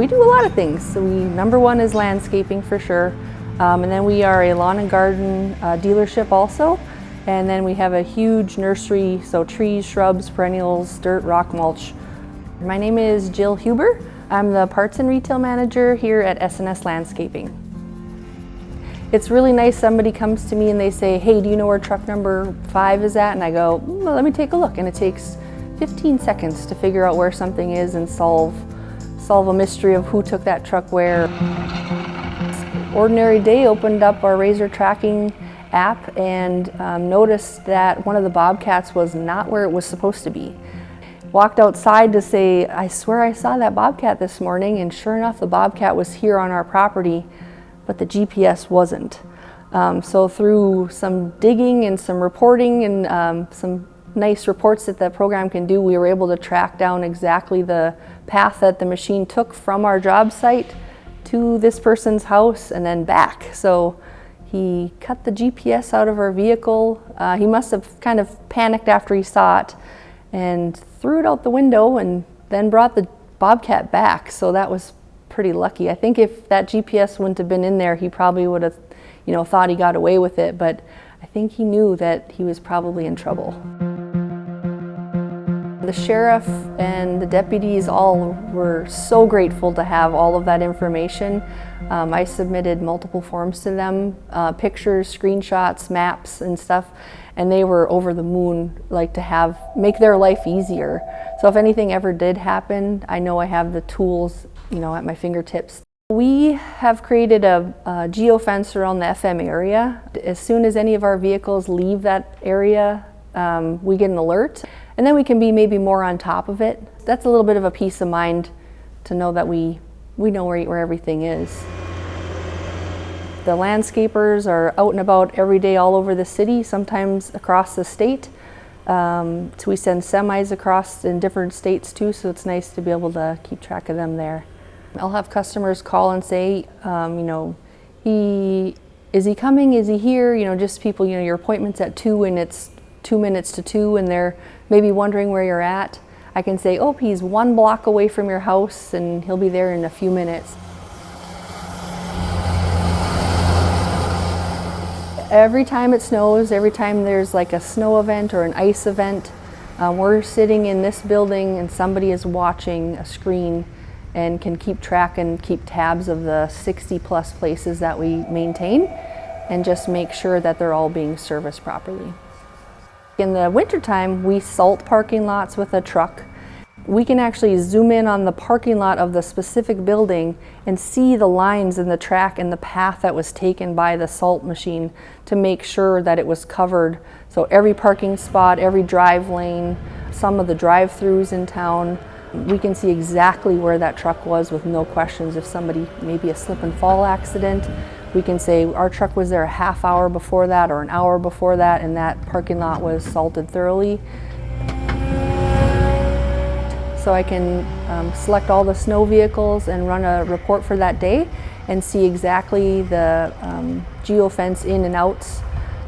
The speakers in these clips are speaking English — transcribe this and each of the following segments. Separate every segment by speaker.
Speaker 1: we do a lot of things. So number one is landscaping for sure. And then we are a lawn and garden dealership also. And then we have a huge nursery, so trees, shrubs, perennials, dirt, rock mulch. My name is Jill Huber. I'm the parts and retail manager here at S&S Landscaping. It's really nice somebody comes to me and they say, hey, do you know where truck number 5 is at? And I go, well, let me take a look. And it takes 15 seconds to figure out where something is and solve a mystery of who took that truck where. Ordinary day, opened up our Razor tracking app and noticed that one of the bobcats was not where it was supposed to be. Walked outside to say, I swear I saw that bobcat this morning, and sure enough the bobcat was here on our property, but the GPS wasn't. So through some digging and some reporting and some nice reports that the program can do, we were able to track down exactly the path that the machine took from our job site to this person's house and then back. So he cut the GPS out of our vehicle. He must have kind of panicked after he saw it and threw it out the window and then brought the bobcat back. So that was pretty lucky. I think if that GPS wouldn't have been in there, he probably would have, thought he got away with it, but I think he knew that he was probably in trouble. The sheriff and the deputies all were so grateful to have all of that information. I submitted multiple forms to them, pictures, screenshots, maps and stuff, and they were over the moon, like to make their life easier. So if anything ever did happen, I know I have the tools, at my fingertips. We have created a geofence around the FM area. As soon as any of our vehicles leave that area, we get an alert. And then we can be maybe more on top of it. That's a little bit of a peace of mind to know that we know where everything is. The landscapers are out and about every day all over the city, sometimes across the state. So we send semis across in different states too, so it's nice to be able to keep track of them there. I'll have customers call and say, is he coming, is he here? Just people, your appointment's at 2 and it's 2 minutes to 2 and they're maybe wondering where you're at. I can say, oh, he's 1 block away from your house and he'll be there in a few minutes. Every time it snows, every time there's like a snow event or an ice event, we're sitting in this building and somebody is watching a screen and can keep track and keep tabs of the 60 plus places that we maintain and just make sure that they're all being serviced properly. In the wintertime, we salt parking lots with a truck. We can actually zoom in on the parking lot of the specific building and see the lines in the track and the path that was taken by the salt machine to make sure that it was covered. So every parking spot, every drive lane, some of the drive-throughs in town, we can see exactly where that truck was with no questions. If somebody, maybe a slip and fall accident, we can say our truck was there a half hour before that or an hour before that, and that parking lot was salted thoroughly. So I can select all the snow vehicles and run a report for that day and see exactly the geofence in and outs,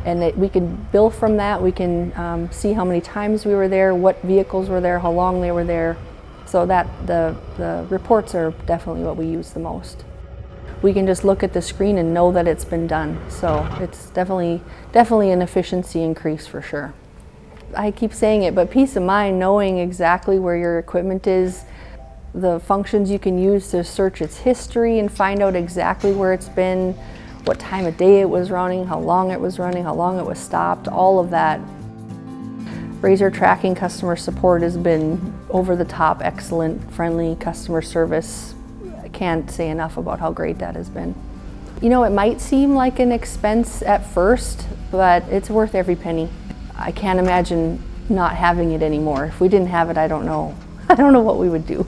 Speaker 1: and we can bill from that. We can see how many times we were there, what vehicles were there, how long they were there. So that the reports are definitely what we use the most. We can just look at the screen and know that it's been done. So it's definitely an efficiency increase for sure. I keep saying it, but peace of mind knowing exactly where your equipment is, the functions you can use to search its history and find out exactly where it's been, what time of day it was running, how long it was running, how long it was stopped, all of that. Razor tracking customer support has been over the top, excellent, friendly customer service. I can't say enough about how great that has been. It might seem like an expense at first, but it's worth every penny. I can't imagine not having it anymore. If we didn't have it, I don't know. I don't know what we would do.